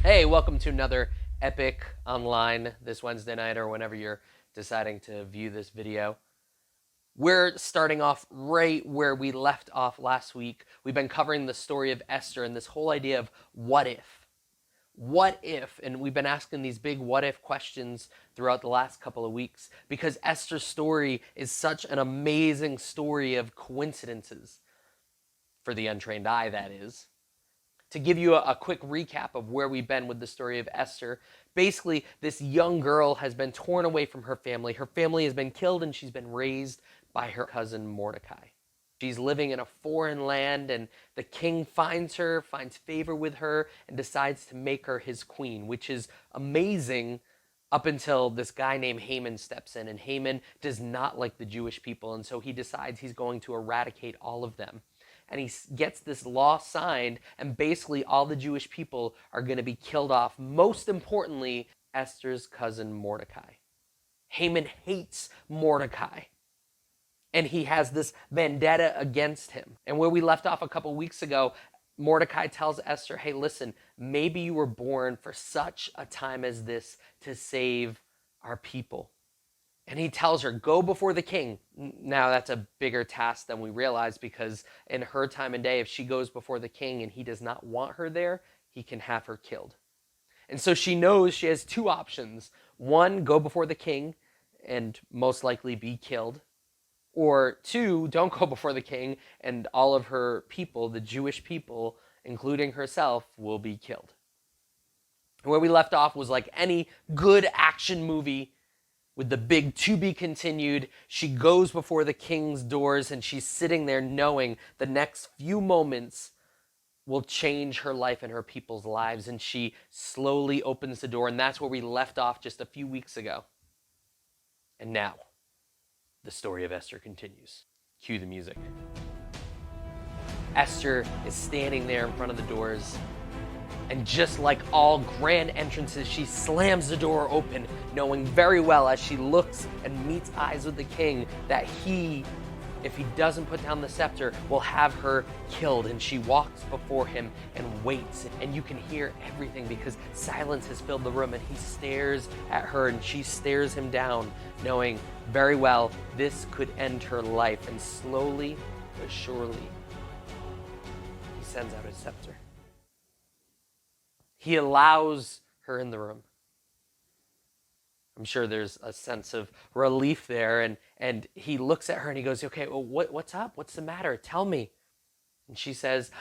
Hey, welcome to another Epic Online this Wednesday night or whenever you're deciding to view this video. We're starting off right where we left off last week. We've been covering the story of Esther and this whole idea of what if. What if? And we've been asking these big what if questions throughout the last couple of weeks because Esther's story is such an amazing story of coincidences. For the untrained eye, that is. To give you a quick recap of where we've been with the story of Esther, basically this young girl has been torn away from her family. Her family has been killed and she's been raised by her cousin Mordecai. She's living in a foreign land and the king finds her, finds favor with her, and decides to make her his queen, which is amazing up until this guy named Haman steps in. And Haman does not like the Jewish people, and so he decides he's going to eradicate all of them. And he gets this law signed, and basically all the Jewish people are going to be killed off. Most importantly, Esther's cousin Mordecai. Haman hates Mordecai, and he has this vendetta against him. And where we left off a couple weeks ago, Mordecai tells Esther, hey, listen, maybe you were born for such a time as this to save our people. And he tells her, go before the king. Now, that's a bigger task than we realize because in her time and day, if she goes before the king and he does not want her there, he can have her killed. And so she knows she has two options. One, go before the king and most likely be killed. Or two, don't go before the king and all of her people, the Jewish people, including herself, will be killed. And where we left off was like any good action movie with the big to be continued. She goes before the king's doors and she's sitting there knowing the next few moments will change her life and her people's lives. And she slowly opens the door, and that's where we left off just a few weeks ago. And now, the story of Esther continues. Cue the music. Esther is standing there in front of the doors. And just like all grand entrances, she slams the door open, knowing very well as she looks and meets eyes with the king that he, if he doesn't put down the scepter, will have her killed. And she walks before him and waits. And you can hear everything because silence has filled the room. And he stares at her and she stares him down, knowing very well this could end her life. And slowly but surely, he sends out his scepter. He allows her in the room. I'm sure there's a sense of relief there. And he looks at her and he goes, okay, well, what's up? What's the matter? Tell me. And she says,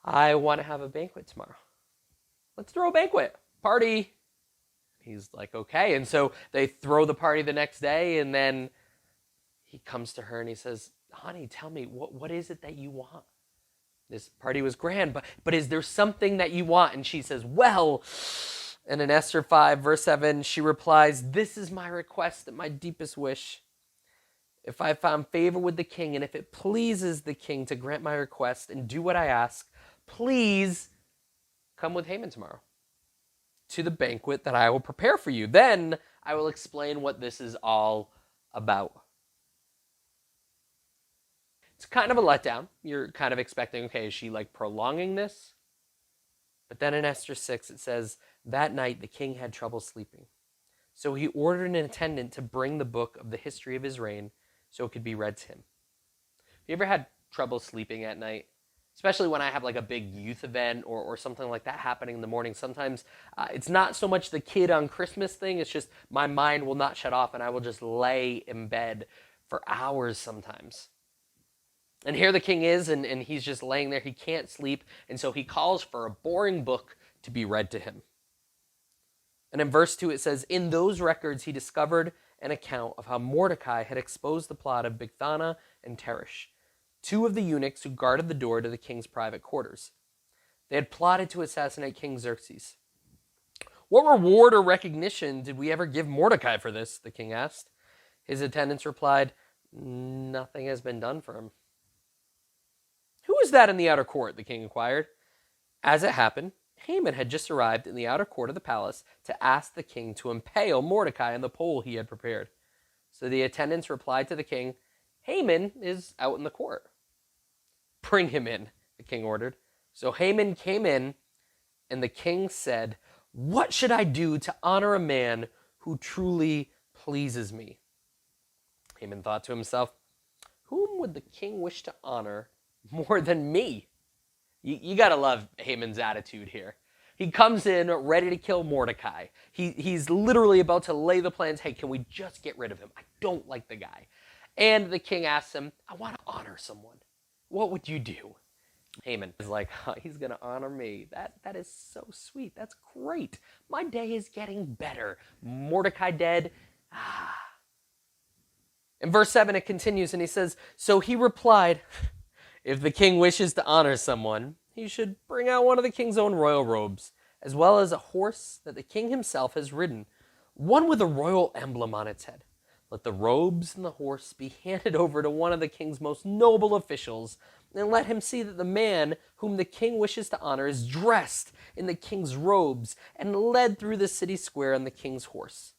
I want to have a banquet tomorrow. Let's throw a banquet. Party. He's like, okay. And so they throw the party the next day. And then he comes to her and he says, honey, tell me, what is it that you want? This party was grand, but is there something that you want? And she says, well, and in Esther 5, verse 7, she replies, this is my request and my deepest wish. If I found favor with the king, and if it pleases the king to grant my request and do what I ask, please come with Haman tomorrow to the banquet that I will prepare for you. Then I will explain what this is all about. It's kind of a letdown. You're kind of expecting, okay, is she like prolonging this? But then in Esther 6, it says, that night the king had trouble sleeping. So he ordered an attendant to bring the book of the history of his reign so it could be read to him. Have you ever had trouble sleeping at night? Especially when I have like a big youth event or something like that happening in the morning. Sometimes it's not so much the kid on Christmas thing. It's just my mind will not shut off and I will just lay in bed for hours sometimes. And here the king is, and he's just laying there. He can't sleep, and so he calls for a boring book to be read to him. And in verse 2 it says, in those records he discovered an account of how Mordecai had exposed the plot of Bigthana and Teresh, two of the eunuchs who guarded the door to the king's private quarters. They had plotted to assassinate King Xerxes. What reward or recognition did we ever give Mordecai for this? The king asked. His attendants replied, nothing has been done for him. Who is that in the outer court? The king inquired. As it happened, Haman had just arrived in the outer court of the palace to ask the king to impale Mordecai on the pole he had prepared. So the attendants replied to the king, Haman is out in the court. Bring him in, the king ordered. So Haman came in, and the king said, What should I do to honor a man who truly pleases me? Haman thought to himself, Whom would the king wish to honor more than me? You gotta love Haman's attitude here. He comes in ready to kill Mordecai. He's literally about to lay the plans. Hey, can we just get rid of him? I don't like the guy. And the king asks him, I want to honor someone. What would you do? Haman is like, he's going to honor me. That is so sweet. That's great. My day is getting better. Mordecai dead. In verse 7, it continues, and he says, So he replied, If the king wishes to honor someone, he should bring out one of the king's own royal robes, as well as a horse that the king himself has ridden, one with a royal emblem on its head. Let the robes and the horse be handed over to one of the king's most noble officials, and let him see that the man whom the king wishes to honor is dressed in the king's robes and led through the city square on the king's horse.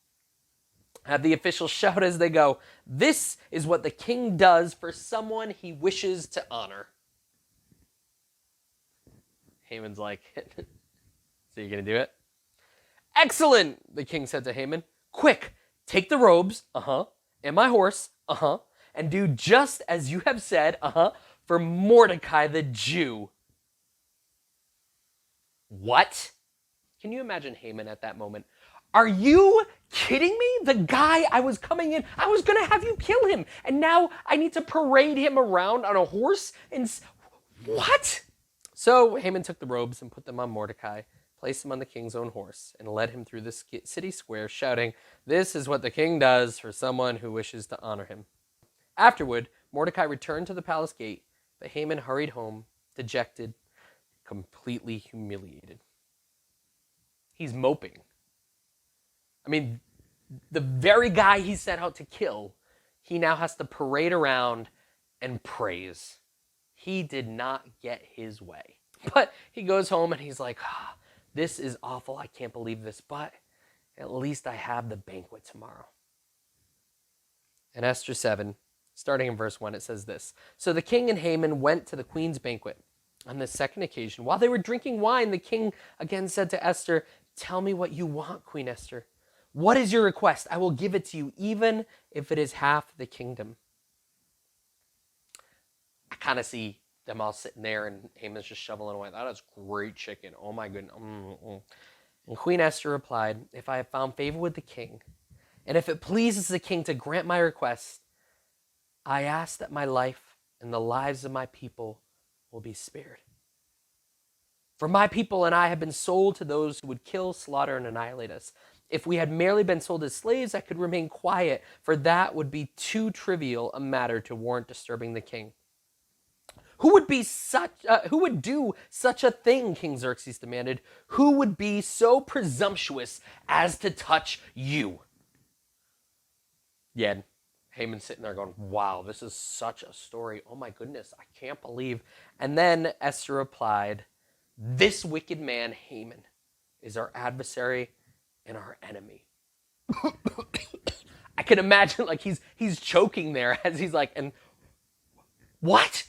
Have the officials shout as they go, This is what the king does for someone he wishes to honor. Haman's like, So you're going to do it? Excellent, the king said to Haman. Quick, take the robes, and my horse, and do just as you have said, for Mordecai the Jew. What? Can you imagine Haman at that moment? Are you kidding me? The guy I was coming in, I was going to have you kill him, and now I need to parade him around on a horse? And what? So Haman took the robes and put them on Mordecai, placed him on the king's own horse, and led him through the city square, shouting, This is what the king does for someone who wishes to honor him. Afterward, Mordecai returned to the palace gate, but Haman hurried home, dejected, completely humiliated. He's moping. I mean, the very guy he set out to kill, he now has to parade around and praise. He did not get his way. But he goes home and he's like, This is awful. I can't believe this, but at least I have the banquet tomorrow. In Esther 7, starting in verse 1, it says this. So the king and Haman went to the queen's banquet. On the second occasion, while they were drinking wine, the king again said to Esther, Tell me what you want, Queen Esther. What is your request? I will give it to you, even if it is half the kingdom. I kind of see them all sitting there and Haman's just shoveling away. That is great chicken. Oh my goodness. And Queen Esther replied, If I have found favor with the king, and if it pleases the king to grant my request, I ask that my life and the lives of my people will be spared. For my people and I have been sold to those who would kill, slaughter, and annihilate us. If we had merely been sold as slaves, I could remain quiet, for that would be too trivial a matter to warrant disturbing the king. Who would do such a thing, King Xerxes demanded? Who would be so presumptuous as to touch you? Yeah, Haman's sitting there going, wow, this is such a story. Oh my goodness, I can't believe. And then Esther replied, This wicked man, Haman, is our adversary and our enemy. I can imagine like he's choking there as he's like, and what?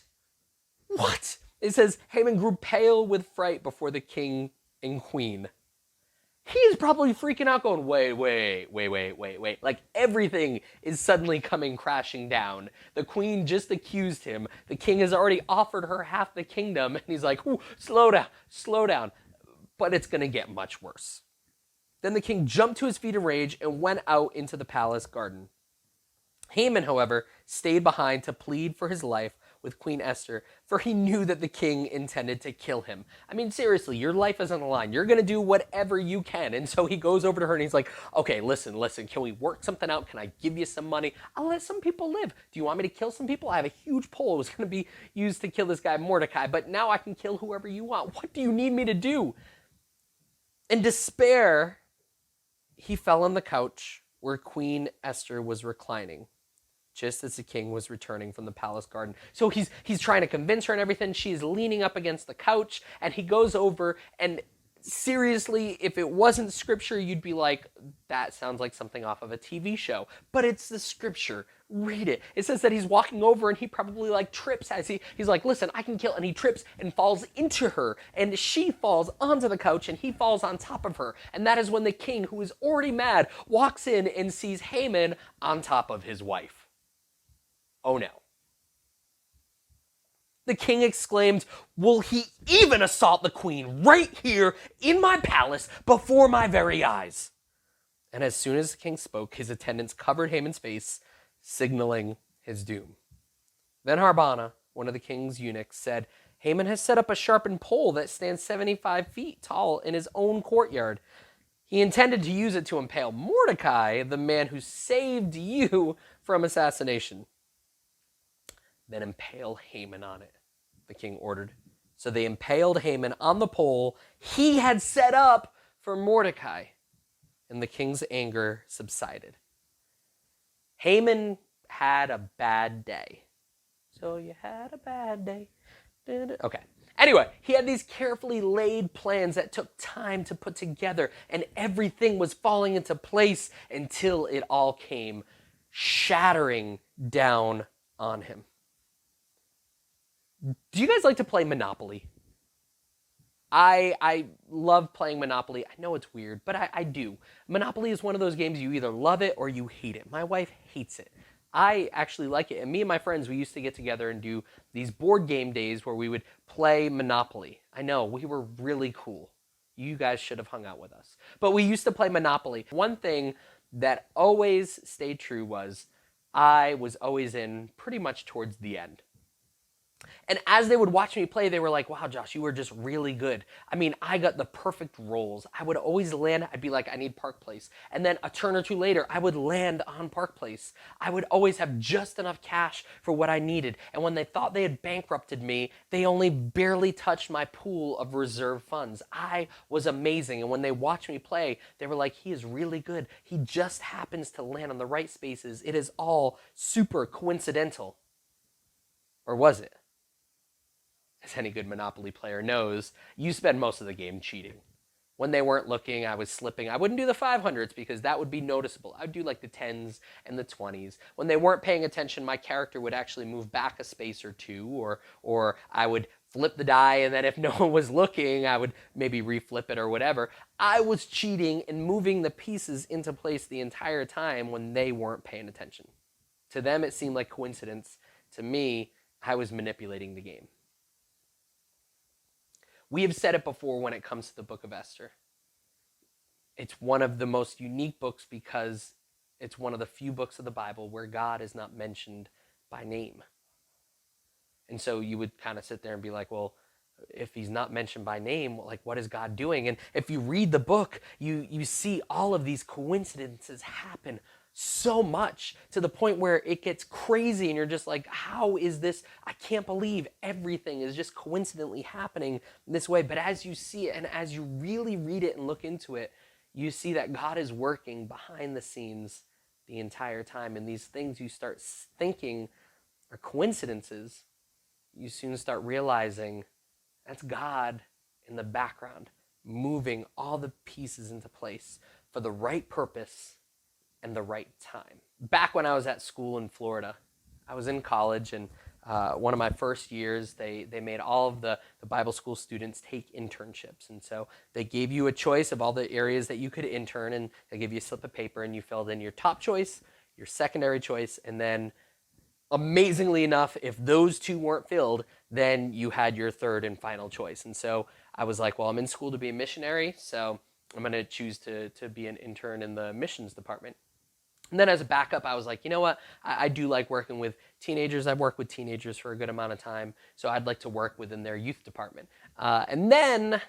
What? It says, Haman grew pale with fright before the king and queen. He's probably freaking out going, wait. Like everything is suddenly coming crashing down. The queen just accused him. The king has already offered her half the kingdom. And he's like, ooh, slow down. But it's going to get much worse. Then the king jumped to his feet in rage and went out into the palace garden. Haman, however, stayed behind to plead for his life with Queen Esther, for he knew that the king intended to kill him. I mean, seriously, your life is on the line. You're going to do whatever you can. And so he goes over to her and he's like, okay, listen, can we work something out? Can I give you some money? I'll let some people live. Do you want me to kill some people? I have a huge pole. It was going to be used to kill this guy Mordecai, but now I can kill whoever you want. What do you need me to do? In despair, he fell on the couch where Queen Esther was reclining, just as the king was returning from the palace garden. So he's trying to convince her and everything. She's leaning up against the couch, and he goes over and seriously, if it wasn't scripture, you'd be like, that sounds like something off of a TV show. But it's the scripture. Read it. It says that he's walking over and he probably like trips as he's like, listen, I can kill. And he trips and falls into her. And she falls onto the couch and he falls on top of her. And that is when the king, who is already mad, walks in and sees Haman on top of his wife. Oh no. The king exclaimed, will he even assault the queen right here in my palace before my very eyes? And as soon as the king spoke, his attendants covered Haman's face, signaling his doom. Then Harbana, one of the king's eunuchs, said, Haman has set up a sharpened pole that stands 75 feet tall in his own courtyard. He intended to use it to impale Mordecai, the man who saved you from assassination. Then impale Haman on it, the king ordered. So they impaled Haman on the pole he had set up for Mordecai, and the king's anger subsided. Haman had a bad day. So you had a bad day. Okay. Anyway, he had these carefully laid plans that took time to put together, and everything was falling into place until it all came shattering down on him. Do you guys like to play Monopoly? I love playing Monopoly. I know it's weird, but I do. Monopoly is one of those games you either love it or you hate it. My wife hates it. I actually like it. And me and my friends, we used to get together and do these board game days where we would play Monopoly. I know, we were really cool. You guys should have hung out with us. But we used to play Monopoly. One thing that always stayed true was I was always in pretty much towards the end. And as they would watch me play, they were like, wow, Josh, you were just really good. I mean, I got the perfect rolls. I would always land, I'd be like, I need Park Place. And then a turn or two later, I would land on Park Place. I would always have just enough cash for what I needed. And when they thought they had bankrupted me, they only barely touched my pool of reserve funds. I was amazing. And when they watched me play, they were like, he is really good. He just happens to land on the right spaces. It is all super coincidental. Or was it? As any good Monopoly player knows, you spend most of the game cheating. When they weren't looking, I was slipping. I wouldn't do the 500s because that would be noticeable. I'd do like the 10s and the 20s. When they weren't paying attention, my character would actually move back a space or two, or I would flip the die, and then if no one was looking, I would maybe reflip it or whatever. I was cheating and moving the pieces into place the entire time when they weren't paying attention. To them, it seemed like coincidence. To me, I was manipulating the game. We have said it before when it comes to the book of Esther. It's one of the most unique books because it's one of the few books of the Bible where God is not mentioned by name. And so you would kind of sit there and be like, well, if he's not mentioned by name, like what is God doing? And if you read the book, you see all of these coincidences happen so much to the point where it gets crazy and you're just like, how is this? I can't believe everything is just coincidentally happening this way. But as you see it and as you really read it and look into it, you see that God is working behind the scenes the entire time. And these things you start thinking are coincidences, you soon start realizing that's God in the background, moving all the pieces into place for the right purpose and the right time. Back when I was at school in Florida, I was in college, and one of my first years, they made all of the Bible school students take internships. And so they gave you a choice of all the areas that you could intern, and they gave you a slip of paper, and you filled in your top choice, your secondary choice, and then amazingly enough, if those two weren't filled, then you had your third and final choice. And so I was like, well, I'm in school to be a missionary, so I'm going to choose to be an intern in the missions department. And then as a backup, I was like, you know what? I do like working with teenagers. I've worked with teenagers for a good amount of time, so I'd like to work within their youth department. And then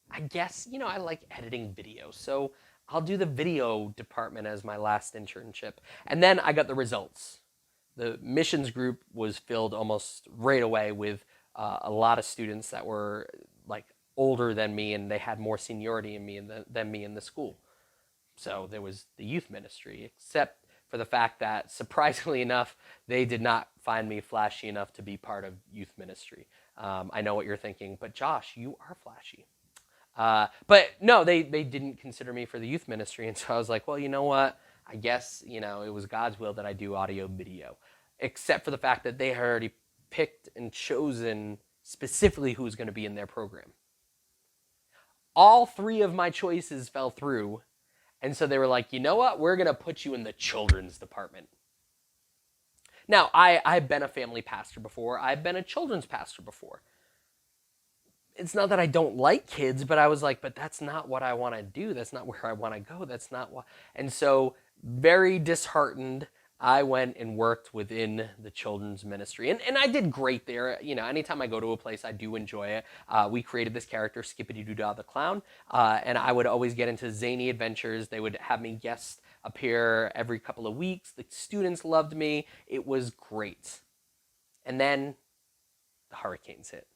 I guess, I like editing videos, so I'll do the video department as my last internship. And then I got the results. The missions group was filled almost right away with a lot of students that were like older than me, and they had more seniority in me than me in the school. So there was the youth ministry, except for the fact that, surprisingly enough, they did not find me flashy enough to be part of youth ministry. I know what you're thinking, but Josh, you are flashy. But no, they didn't consider me for the youth ministry. And so I was like, well, you know what? I guess, it was God's will that I do audio video, except for the fact that they had already picked and chosen specifically who was going to be in their program. All three of my choices fell through. And so they were like, you know what? We're going to put you in the children's department. Now, I've been a family pastor before. I've been a children's pastor before. It's not that I don't like kids, but I was like, but that's not what I want to do. That's not where I want to go. That's not what. And so, very disheartened, I went and worked within the children's ministry. And I did great there. Anytime I go to a place, I do enjoy it. We created this character, Skippity Doo-Dah the Clown, and I would always get into zany adventures. They would have me guest appear every couple of weeks. The students loved me. It was great. And then the hurricanes hit.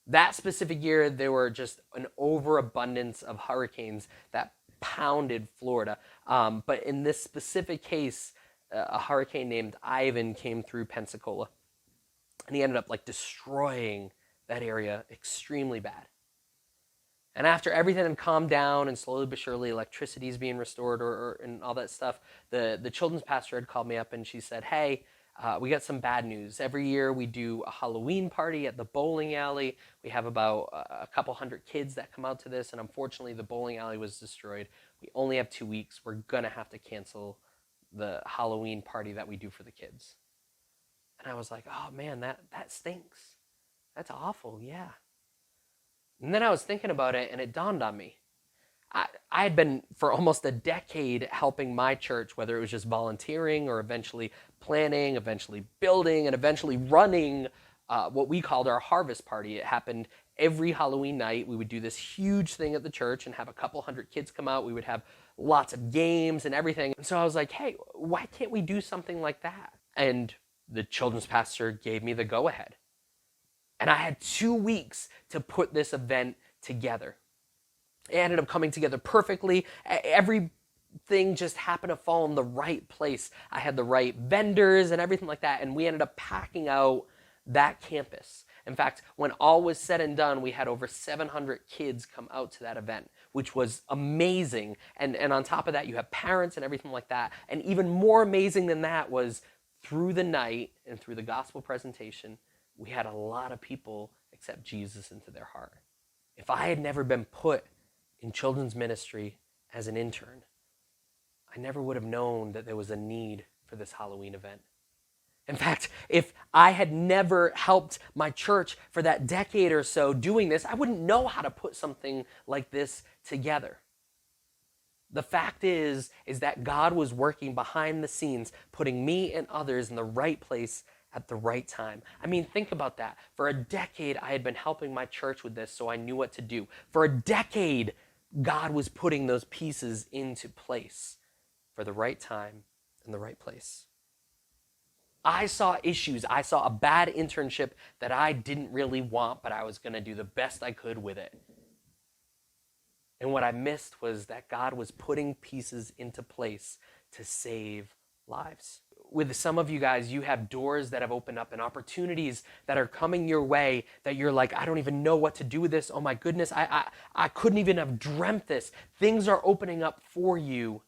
That specific year, there were just an overabundance of hurricanes that pounded Florida. But in this specific case, a hurricane named Ivan came through Pensacola. And he ended up destroying that area extremely bad. And after everything had calmed down and slowly but surely electricity is being restored and all that stuff, the children's pastor had called me up and she said, hey, we got some bad news. Every year we do a Halloween party at the bowling alley. We have about a couple hundred kids that come out to this, and unfortunately the bowling alley was destroyed. We only have 2 weeks. We're going to have to cancel the Halloween party that we do for the kids. And I was like, oh man, that stinks. That's awful, yeah. And then I was thinking about it, and it dawned on me. I had been for almost a decade helping my church, whether it was just volunteering or eventually planning, eventually building, and eventually running what we called our harvest party. It happened every Halloween night. We would do this huge thing at the church and have a couple hundred kids come out. We would have lots of games and everything. And so I was like, hey, why can't we do something like that? And the children's pastor gave me the go-ahead. And I had 2 weeks to put this event together. It ended up coming together perfectly. Everything just happened to fall in the right place. I had the right vendors and everything like that, and we ended up packing out that campus. In fact, when all was said and done, we had over 700 kids come out to that event, which was amazing. And on top of that, you have parents and everything like that. And even more amazing than that was through the night and through the gospel presentation, we had a lot of people accept Jesus into their heart. If I had never been put in children's ministry as an intern, I never would have known that there was a need for this Halloween event. In fact, if I had never helped my church for that decade or so doing this, I wouldn't know how to put something like this together. The fact is that God was working behind the scenes, putting me and others in the right place at the right time. I mean, think about that. For a decade, I had been helping my church with this, so I knew what to do. For a decade, God was putting those pieces into place for the right time and the right place. I saw issues. I saw a bad internship that I didn't really want, but I was going to do the best I could with it. And what I missed was that God was putting pieces into place to save lives. With some of you guys, you have doors that have opened up and opportunities that are coming your way that you're like, I don't even know what to do with this. Oh my goodness, I couldn't even have dreamt this. Things are opening up for you,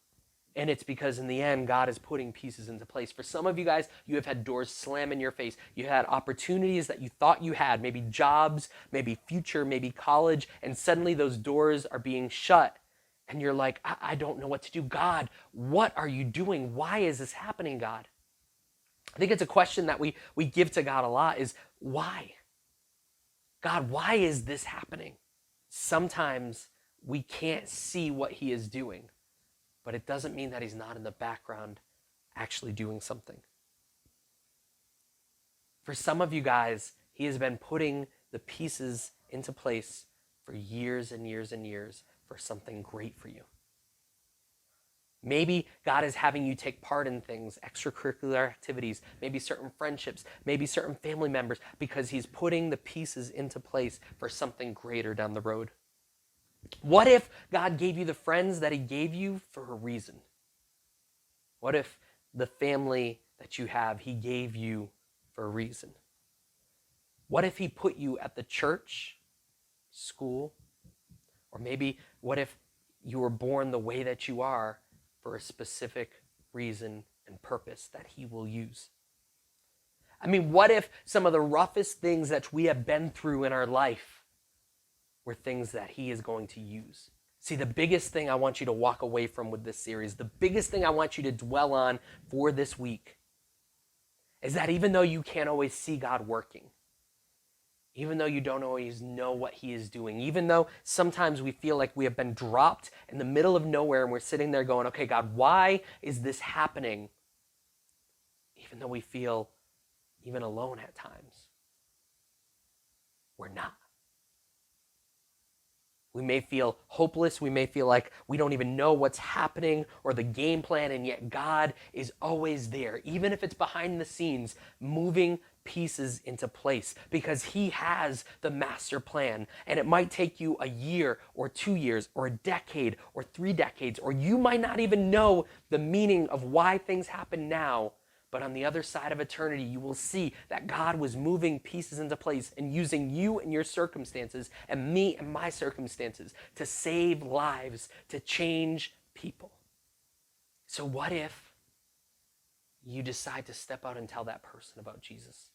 and it's because in the end, God is putting pieces into place. For some of you guys, you have had doors slam in your face. You had opportunities that you thought you had, maybe jobs, maybe future, maybe college, and suddenly those doors are being shut. And you're like, I don't know what to do. God, what are you doing? Why is this happening, God? I think it's a question that we give to God a lot is, why? God, why is this happening? Sometimes we can't see what he is doing, but it doesn't mean that he's not in the background actually doing something. For some of you guys, he has been putting the pieces into place for years and years and years for something great for you. Maybe God is having you take part in things, extracurricular activities, maybe certain friendships, maybe certain family members, because he's putting the pieces into place for something greater down the road. What if God gave you the friends that he gave you for a reason? What if the family that you have, he gave you for a reason? What if he put you at the church, school, Or maybe what if you were born the way that you are for a specific reason and purpose that he will use? I mean, what if some of the roughest things that we have been through in our life were things that he is going to use? See, the biggest thing I want you to walk away from with this series, the biggest thing I want you to dwell on for this week is that even though you can't always see God working, even though you don't always know what he is doing, even though sometimes we feel like we have been dropped in the middle of nowhere and we're sitting there going, okay, God, why is this happening? Even though we feel even alone at times, we're not. We may feel hopeless. We may feel like we don't even know what's happening or the game plan, and yet God is always there, even if it's behind the scenes, moving pieces into place because he has the master plan. And it might take you a year or 2 years or a decade or 3 decades, or you might not even know the meaning of why things happen now. But on the other side of eternity, you will see that God was moving pieces into place and using you and your circumstances and me and my circumstances to save lives, to change people. So what if you decide to step out and tell that person about Jesus?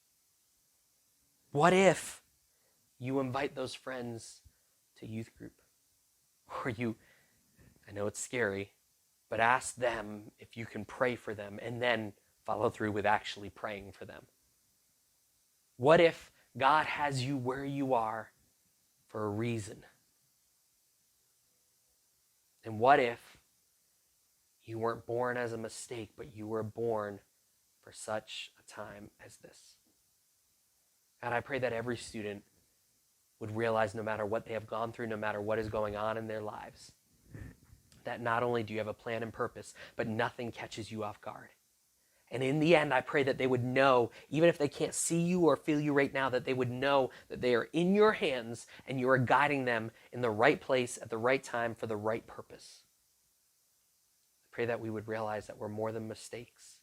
What if you invite those friends to youth group? Or I know it's scary, but ask them if you can pray for them and then follow through with actually praying for them. What if God has you where you are for a reason? And what if you weren't born as a mistake, but you were born for such a time as this? God, I pray that every student would realize no matter what they have gone through, no matter what is going on in their lives, that not only do you have a plan and purpose, but nothing catches you off guard. And in the end, I pray that they would know, even if they can't see you or feel you right now, that they would know that they are in your hands and you are guiding them in the right place at the right time for the right purpose. I pray that we would realize that we're more than mistakes,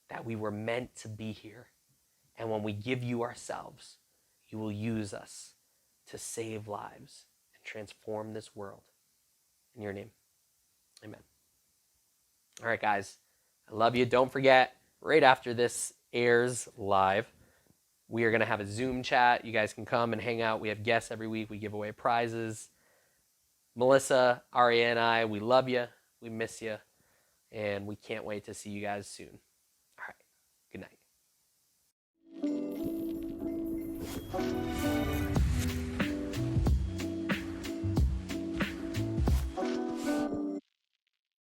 that we were meant to be here. And when we give you ourselves, you will use us to save lives and transform this world. In your name, amen. All right, guys. I love you. Don't forget, right after this airs live, we are going to have a Zoom chat. You guys can come and hang out. We have guests every week. We give away prizes. Melissa, Aria, and I, we love you. We miss you. And we can't wait to see you guys soon. All right. Good night.